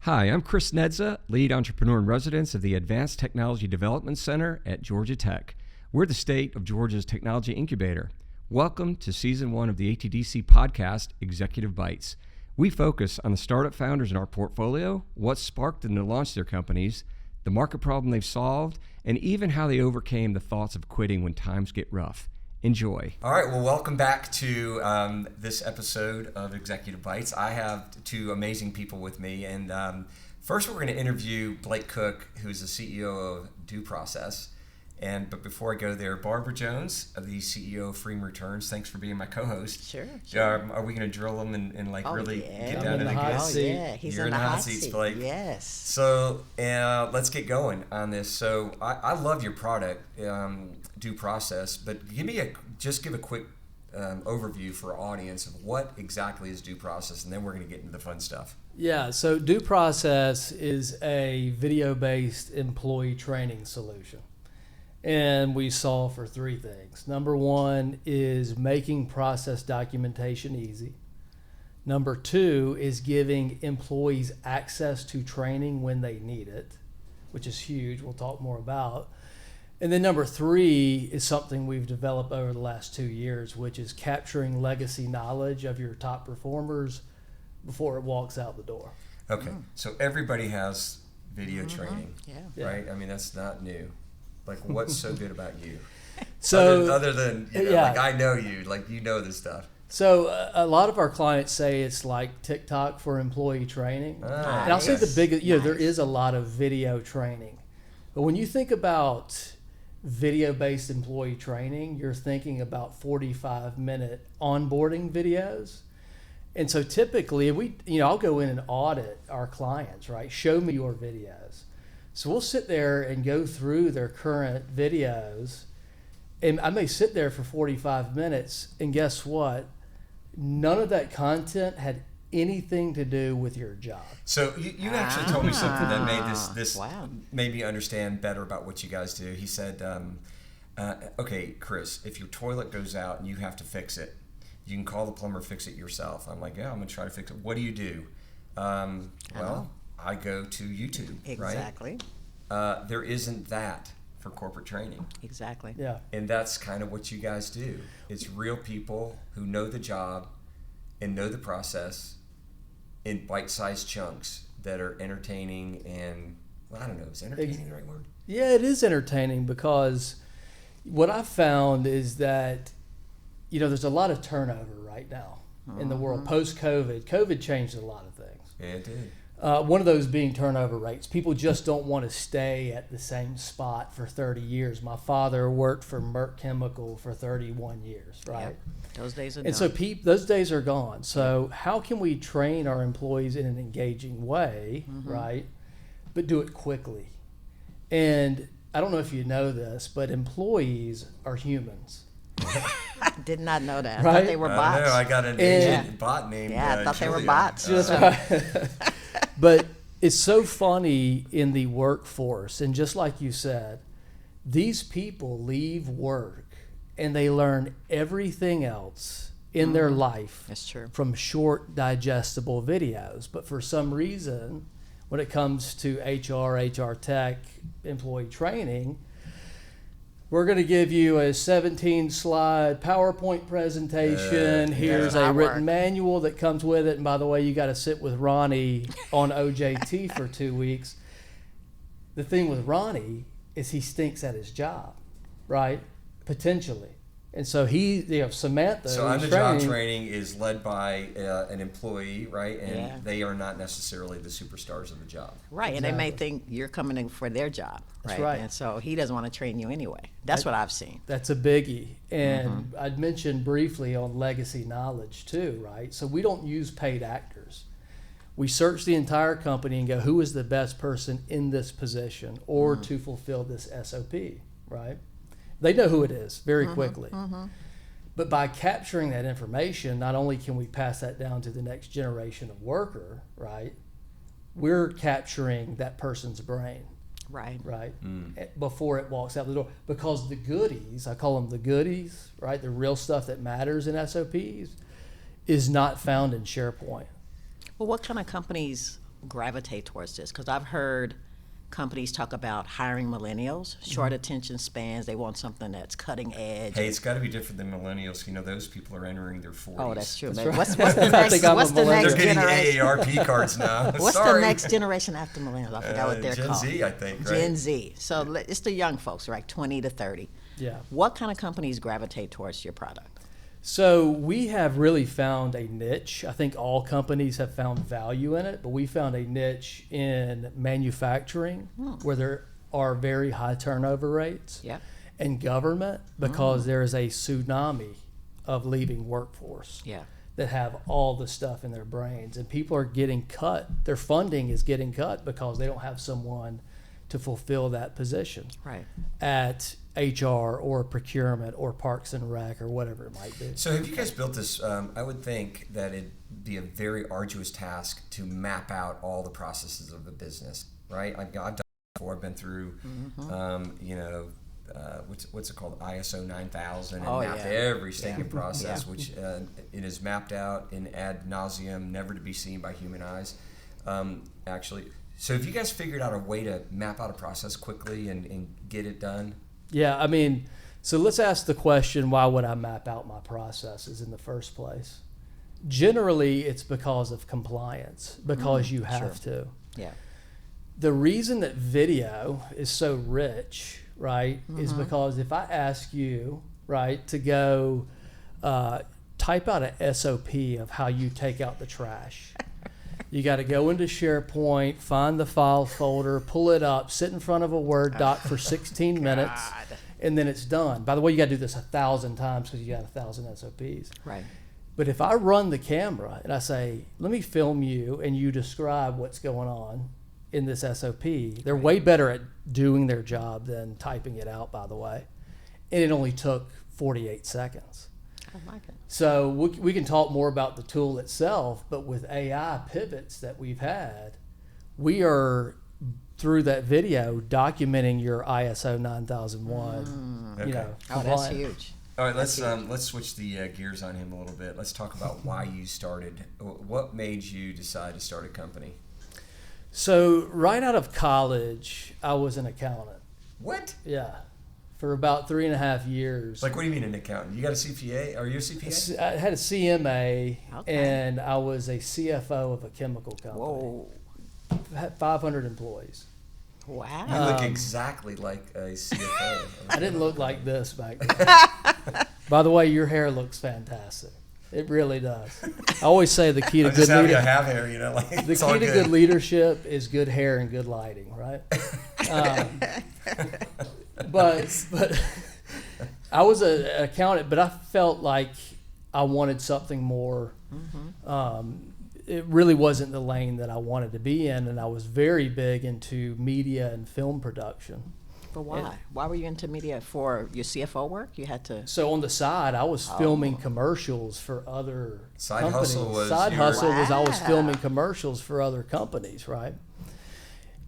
Hi, I'm Chris Nedza, Lead Entrepreneur in Residence of the Advanced Technology Development Center at Georgia Tech. We're the state of Georgia's technology incubator. Welcome to Season 1 of the ATDC podcast, Executive Bytes. We focus on the startup founders in our portfolio, what sparked them to launch their companies, the market problem they've solved, and even how they overcame the thoughts of quitting when times get rough. Enjoy. All right, well, welcome back to this episode of Executive Bytes. I have two amazing people with me, and first we're going to interview Blake Cook, who's the CEO of Due Process. But before I go there, Barbara Jones, the CEO of Freedom Returns. Thanks for being my co-host. Sure. Are we going to drill them and really get down to the hot seat? Yeah, he's You're in the hot seats, Blake. Yes. So let's get going on this. So I love your product, Due Process, but give a quick overview for our audience of what exactly is Due Process, and then we're going to get into the fun stuff. Yeah, so Due Process is a video-based employee training solution. And we solve for three things. Number one is making process documentation easy. Number two is giving employees access to training when they need it, which is huge. We'll talk more about. And then number three is something we've developed over the last 2 years, which is capturing legacy knowledge of your top performers before it walks out the door. Okay, so everybody has video training, Yeah. right? I mean, that's not new. Like, what's so good about you? So other than like I know you, like you know this stuff. So a lot of our clients say it's like TikTok for employee training. Nice. And I'll say the biggest, there is a lot of video training. But when you think about video-based employee training, you're thinking about 45-minute onboarding videos. And so typically, I'll go in and audit our clients, right? Show me your videos. So we'll sit there and go through their current videos, and I may sit there for 45 minutes, and guess what? None of that content had anything to do with your job. So you actually told me something that made this Wow. made me understand better about what you guys do. He said, okay, Chris, if your toilet goes out and you have to fix it, you can call the plumber, fix it yourself. I'm like, yeah, I'm going to try to fix it. What do you do? I go to YouTube, Exactly. right? There isn't that for corporate training. Exactly. Yeah. And that's kind of what you guys do. It's real people who know the job and know the process in bite-sized chunks that are entertaining and, well, I don't know, is entertaining the right word? Yeah, it is entertaining because what I've found is that, there's a lot of turnover right now in the world post-COVID. COVID changed a lot of things. Yeah, it did. One of those being turnover rates. People just don't want to stay at the same spot for 30 years. My father worked for Merck Chemical for 31 years, right? Yep. Those days are And gone. so those days are gone. So how can we train our employees in an engaging way, right, but do it quickly? And I don't know if you know this, but employees are humans. I did not know that. I Right? thought they were bots. I got an agent bot named Yeah, I thought they were Julia. bots. That's right. But it's so funny in the workforce, and just like you said, these people leave work and they learn everything else in their life That's true. from short, digestible videos. But for some reason, when it comes to HR tech, employee training, we're going to give you a 17-slide PowerPoint presentation. Here's a Not written work. manual that comes with it. And by the way, you got to sit with Ronnie on OJT for 2 weeks. The thing with Ronnie is he stinks at his job, right? Potentially. And so Samantha. So on who's the job training is led by an employee, right? And Yeah. they are not necessarily the superstars of the job. Right, and they may think you're coming in for their job, That's right? right. And so he doesn't want to train you anyway. That's what I've seen. That's a biggie. And I'd mentioned briefly on legacy knowledge too, right? So we don't use paid actors. We search the entire company and go, who is the best person in this position or to fulfill this SOP, right? They know who it is very quickly. But by capturing that information, not only can we pass that down to the next generation of worker, right? We're capturing that person's brain. Right. Before it walks out the door. Because the goodies, I call them the goodies, right? The real stuff that matters in SOPs is not found in SharePoint. Well, what kind of companies gravitate towards this? Because I've heard companies talk about hiring millennials, short attention spans. They want something that's cutting edge. Hey, it's got to be different than millennials. You know, those people are entering their 40s. Oh, that's true. That's But right. what's the I next? think I'm a What's the millennial. next They're getting generation? AARP cards now. What's Sorry. the next generation after millennials? I forgot what they're Gen called. Z, I think, right? Gen Z. So it's the young folks, right? 20 to 30. Yeah. What kind of companies gravitate towards your product? So we have really found a niche. I think all companies have found value in it, but we found a niche in manufacturing where there are very high turnover rates, Yeah. and government because there is a tsunami of leaving workforce Yeah. that have all the stuff in their brains, and people are getting cut. Their funding is getting cut because they don't have someone to fulfill that position Right. at HR or procurement or Parks and Rec or whatever it might be. So have you guys built this? I would think that it'd be a very arduous task to map out all the processes of a business, right? I've done it before. I've been through, what's it called? ISO 9000 and Oh, mapped yeah. every stinking Yeah. process, Yeah. which it is mapped out in ad nauseum, never to be seen by human eyes, actually. So have you guys figured out a way to map out a process quickly and get it done? Yeah, I mean, so let's ask the question, why would I map out my processes in the first place? Generally, it's because of compliance, because you have to. Yeah. The reason that video is so rich, right, is because if I ask you, right, to go type out an SOP of how you take out the trash. You got to go into SharePoint, find the file folder, pull it up, sit in front of a Word doc for 16 minutes, and then it's done. By the way, you got to do this 1,000 times because you got 1,000 SOPs. Right. But if I run the camera and I say, let me film you, and you describe what's going on in this SOP, they're way better at doing their job than typing it out, by the way. And it only took 48 seconds. I like it. So we can talk more about the tool itself, but with AI pivots that we've had, we are, through that video, documenting your ISO 9001. Okay. You know, Oh, that's compliant. huge. All right, let's switch the gears on him a little bit. Let's talk about why you started. What made you decide to start a company? So right out of college, I was an accountant. What? Yeah, for about 3.5 years. Like, what do you mean an accountant? You got a CPA? Are you a CPA? I had a CMA, Okay. and I was a CFO of a chemical company. Whoa. Had 500 employees. Wow. You look exactly like a CFO. I didn't look like this back then. By the way, your hair looks fantastic. It really does. I always say the key to I'm good just happy I leadership. have hair, you know. Like, The it's all key to good. good leadership is good hair and good lighting, right? But I was an accountant, but I felt like I wanted something more. It really wasn't the lane that I wanted to be in, and I was very big into media and film production. But why? Why were you into media? For your CFO work? You had to. So on the side, I was filming commercials for other Side companies. hustle was Side your- hustle was I was Wow. filming commercials for other companies, right?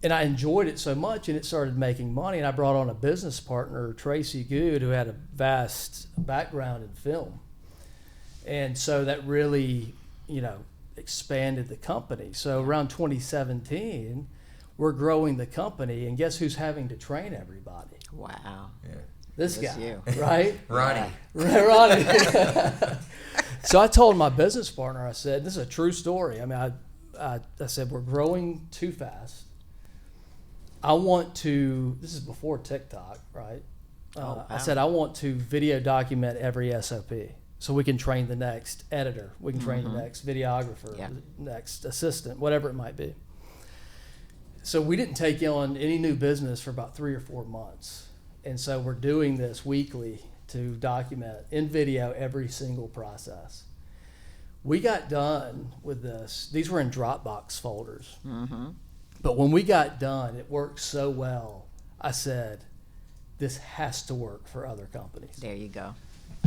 And I enjoyed it so much, and it started making money. And I brought on a business partner, Tracy Good, who had a vast background in film. And so that really, expanded the company. So around 2017, we're growing the company, and guess who's having to train everybody? Wow. Yeah. This It's guy, you. right? Ronnie. Ronnie. So I told my business partner, I said, this is a true story. I mean, I said, we're growing too fast. I want to, this is before TikTok, right? Wow. I said, I want to video document every SOP so we can train the next editor. We can train the next videographer, Yeah. the next assistant, whatever it might be. So we didn't take on any new business for about 3 or 4 months. And so we're doing this weekly to document in video every single process. We got done with this. These were in Dropbox folders. But when we got done, it worked so well. I said, this has to work for other companies. There you go.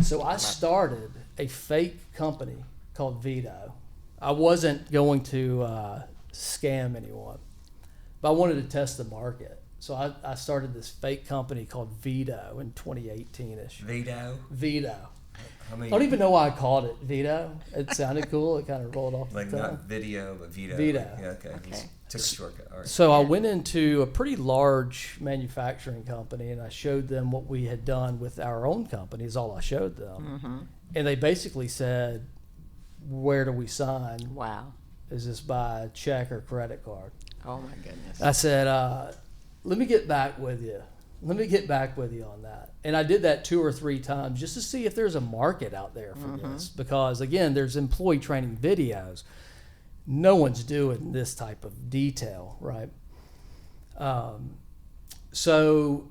So I started a fake company called Vito. I wasn't going to scam anyone, but I wanted to test the market. So I started this fake company called Vito in 2018-ish. Vito. Vito. How many? I don't even know why I called it Vito. It sounded cool. It kind of rolled off Like the tongue. not video, but Vito. Vito. Yeah, okay. Okay. Took a shortcut. All right. So I went into a pretty large manufacturing company and I showed them what we had done with our own company is all I showed them. And they basically said, where do we sign? Wow. Is this by check or credit card? Oh my goodness. I said, let me get back with you. Let me get back with you on that. And I did that 2 or 3 times just to see if there's a market out there for this. Because, again, there's employee training videos. No one's doing this type of detail, right? So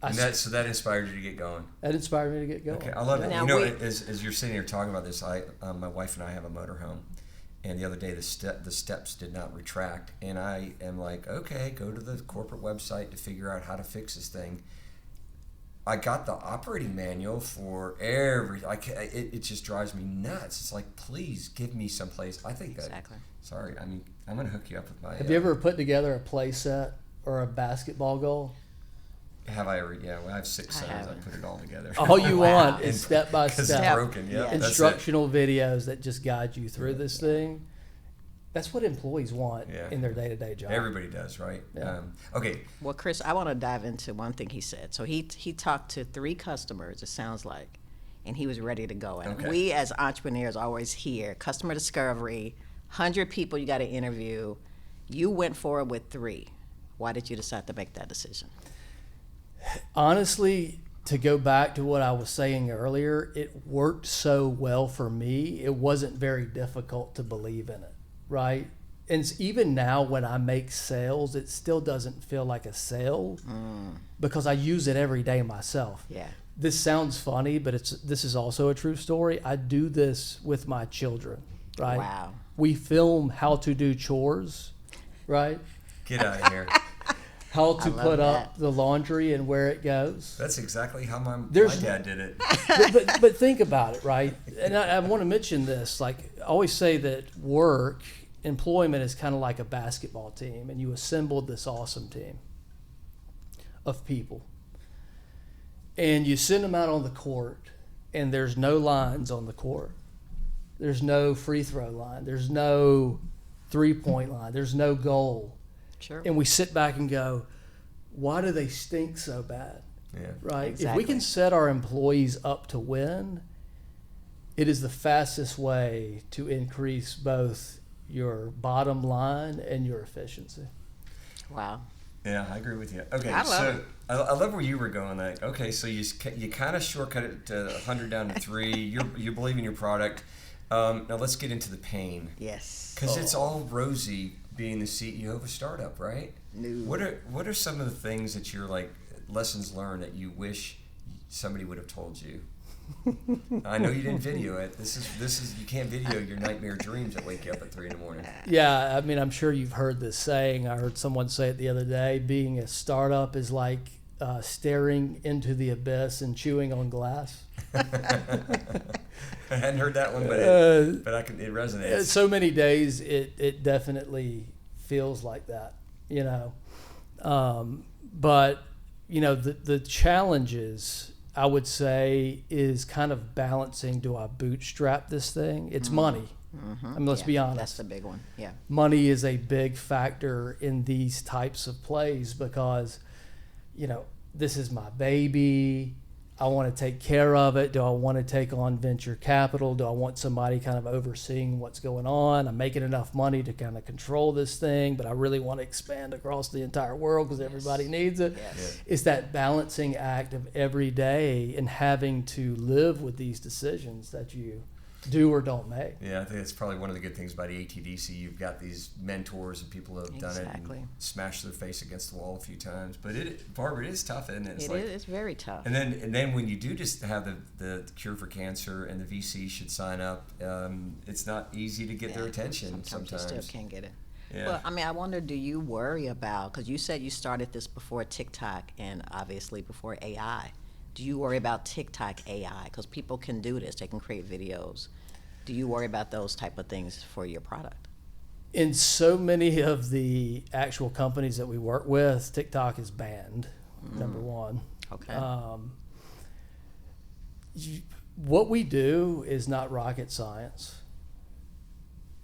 that inspired you to get going. that inspired me to get going. Okay, I love it. Now You know, we- as you're sitting here talking about this, my wife and I have a motorhome, and the other day the steps did not retract, and I am like, okay, go to the corporate website to figure out how to fix this thing. I got the operating manual for it just drives me nuts. It's like, please give me someplace. I think that. Exactly. Sorry, I mean, I'm gonna hook you up with my. Have you ever put together a play set or a basketball goal? Have I ever? Yeah, well, I have 6 I sons. I haven't. put it all together. All you Wow. want is step by Because step it's broken. Yeah, Yeah. that's it. instructional videos that just guide you through this thing. That's what employees want Yeah. in their day-to-day job. Everybody does, right? Yeah. Okay. Well, Chris, I want to dive into one thing he said. So he talked to 3 customers, it sounds like, and he was ready to go. And Okay. we as entrepreneurs always hear customer discovery, 100 people you got to interview. You went forward with 3. Why did you decide to make that decision? Honestly, to go back to what I was saying earlier, it worked so well for me, it wasn't very difficult to believe in it, right? And even now when I make sales, it still doesn't feel like a sale because I use it every day myself. Yeah. This sounds funny, but this is also a true story. I do this with my children, right? Wow. We film how to do chores, right? Get out of here. How to love put up that. the laundry and where it goes. That's exactly how my There's- dad did it. but think about it, right? And I want to mention this. Like, I always say that employment is kind of like a basketball team, and you assembled this awesome team of people. And you send them out on the court, and there's no lines on the court. There's no free throw line. There's no 3-point line. There's no goal. Sure. And we sit back and go, why do they stink so bad? Yeah. Right? If Exactly. we can set our employees up to win, it is the fastest way to increase both your bottom line and your efficiency. Wow. Yeah, I agree with you. Okay, I love so it. I love where you were going. Like, okay, so you kind of shortcut it to 100 down to 3. You believe in your product. Now let's get into the pain, Yes. because it's all rosy being the CEO of a startup, right? No. What are some of the things that you're like lessons learned that you wish somebody would have told you? I know you didn't video it. This is you can't video your nightmare dreams that wake you up at 3 a.m. Yeah, I mean, I'm sure you've heard this saying. I heard someone say it the other day. Being a startup is like staring into the abyss and chewing on glass. I hadn't heard that one, but it resonates. So many days, it definitely feels like that, you know. But, you know, the challenges, I would say, is kind of balancing, do I bootstrap this thing? It's money. I mean, let's Yeah, be honest. That's the big one. Yeah. Money is a big factor in these types of plays because, you know, this is my baby. I want to take care of it. Do I want to take on venture capital? Do I want somebody kind of overseeing what's going on? I'm making enough money to kind of control this thing, but I really want to expand across the entire world because everybody needs it. Yes. It's that balancing act of every day and having to live with these decisions that you do or don't make. Yeah, I think that's probably one of the good things about ATDC. You've got these mentors and people who have done it Exactly. and smashed their face against the wall a few times. But Barbara, it is tough, isn't it? It's very tough. And then when you do just have the cure for cancer and the VC should sign up, it's not easy to get their attention sometimes. You still can't get it. Yeah. Well, I mean, I wonder, do you worry about, because you said you started this before TikTok and obviously before AI. Do you worry about TikTok AI? Because people can do this. They can create videos. Do you worry about those type of things for your product? In so many of the actual companies that we work with, TikTok is banned, number one. Okay. what we do is not rocket science,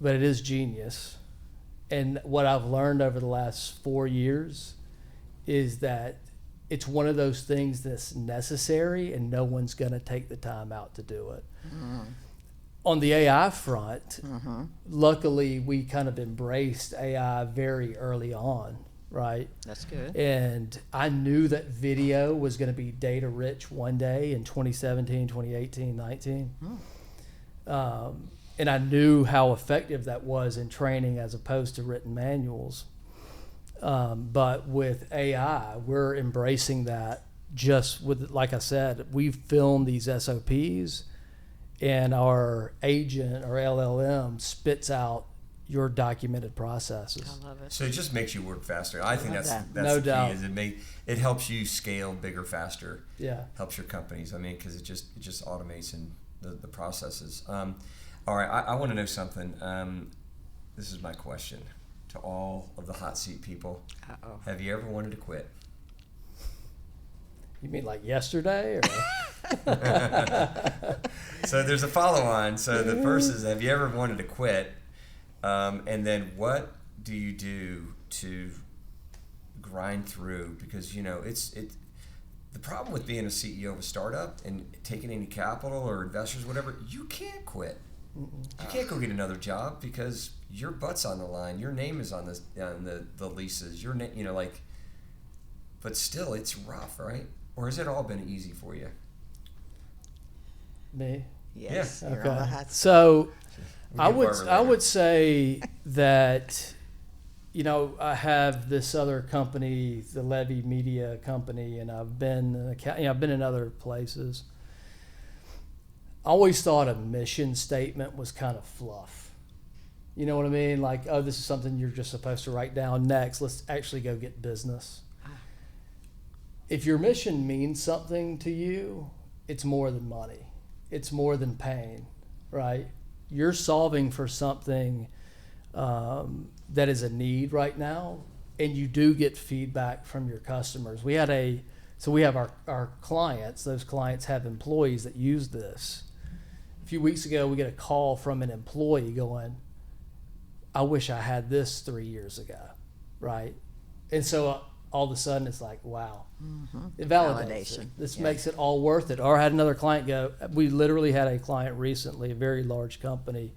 but it is genius. And what I've learned over the last 4 years is that it's one of those things that's necessary and no one's going to take the time out to do it. On the AI front, luckily we kind of embraced AI very early on, right? That's good. And I knew that video was going to be data rich one day in 2017, 2018, 19. And I knew how effective that was in training as opposed to written manuals. But with AI, we're embracing that just with, like I said, we've filmed these SOPs and our agent or LLM spits out your documented processes. I love it. So it just makes you work faster. I think that's No the doubt. key. Is it helps you scale bigger, faster. Yeah. Helps your companies. I mean, because it just automates in the processes. All right, I want to know something. This is my question to all of the hot seat people. Uh-oh. Have you ever wanted to quit? You mean like yesterday? Or? So there's a follow-on. So the first is, have you ever wanted to quit? And then what do you do to grind through? Because, the problem with being a CEO of a startup and taking any capital or investors, whatever, you can't quit. You can't go get another job because your butt's on the line. Your name is on the leases. Your name, but still, it's rough, right? Or has it all been easy for you? Me? Yes. Yeah. You're on the hot seat. So We'll get Barbara I later. would say that, I have this other company, the Levy Media company, and I've been in other places. I always thought a mission statement was kind of fluff. You know what I mean? Like, oh, this is something you're just supposed to write down. Next, let's actually go get business. If your mission means something to you, it's more than money. It's more than pain, right? You're solving for something that is a need right now, and you do get feedback from your customers. We have our clients. Those clients have employees that use this. A few weeks ago, we get a call from an employee going, I wish I had this 3 years ago, right? And so all of a sudden it's like, wow. It validates Validation. it. This Yeah. makes it all worth it. Or I had another client go, we literally had a client recently, a very large company.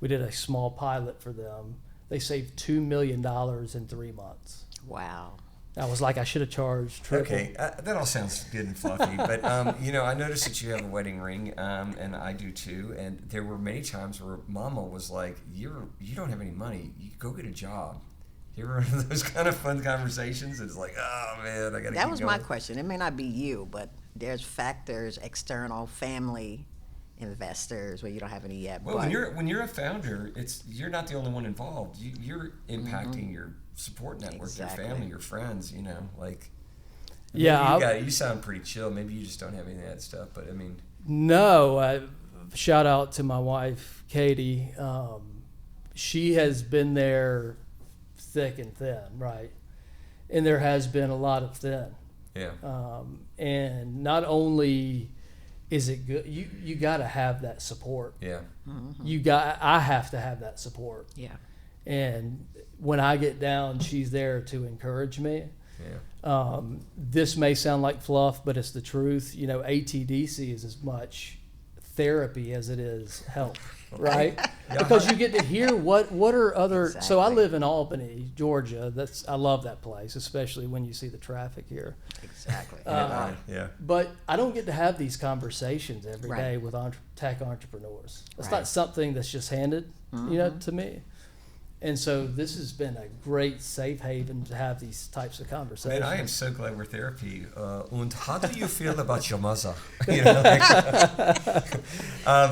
We did a small pilot for them. They saved $2 million in 3 months. Wow. I was like, I should have charged triple. Okay, that all sounds good and fluffy, but I noticed that you have a wedding ring, and I do too. And there were many times where Mama was like, "You don't have any money. You go get a job." You ever have those kind of fun conversations? It's like, oh man, I gotta. That keep was going. my question. It may not be you, but there's factors, external, family, investors, where you don't have any yet. Well, but when you're a founder, you're not the only one involved. You're impacting your support network, Exactly. your family, your friends. Yeah, You sound pretty chill. Maybe you just don't have any of that stuff. But I mean, No, shout out to my wife, Katie. She has been there thick and thin, right? And there has been a lot of thin. yeah. And not only is it good, you got to have that support. Yeah. I have to have that support. yeah. And when I get down, she's there to encourage me. Yeah. This may sound like fluff, but it's the truth. ATDC is as much therapy as it is help, right? Because you get to hear what are other. So I Exactly. live in Albany, Georgia. I love that place, especially when you see the traffic here. Exactly. Yeah. But I don't get to have these conversations every Right. day with tech entrepreneurs. It's Right. not something that's just handed, to me. And so this has been a great safe haven to have these types of conversations. Man, I am so glad we're therapy. And how do you feel about your mother?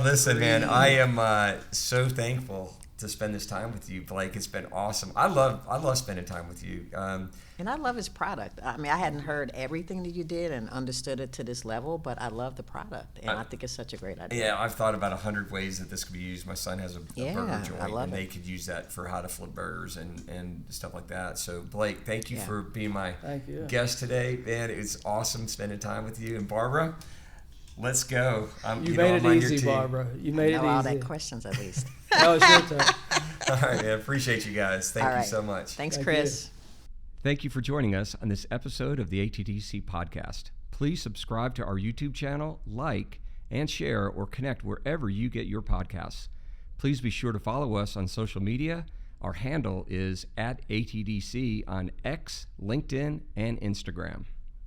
Listen, man, I am so thankful to spend this time with you, Blake. It's been awesome. I love spending time with you. And I love his product. I mean, I hadn't heard everything that you did and understood it to this level, but I love the product, and I think it's such a great idea. Yeah, I've thought about 100 ways that this could be used. My son has a Yeah, burger I joint, love and it. they could use that for how to flip burgers and stuff like that. So, Blake, thank you Yeah. for being my Thank you. guest today. Man, it's awesome spending time with you. And Barbara, Let's go. You made it easy, Barbara. You made it know all easy. that questions at least. No, it's your turn. All right, man. Appreciate you guys. Thank All you right. so much. Thanks, Thank Chris. Thank you for joining us on this episode of the ATDC podcast. Please subscribe to our YouTube channel, like, and share or connect wherever you get your podcasts. Please be sure to follow us on social media. Our handle is @ATDC on X, LinkedIn, and Instagram.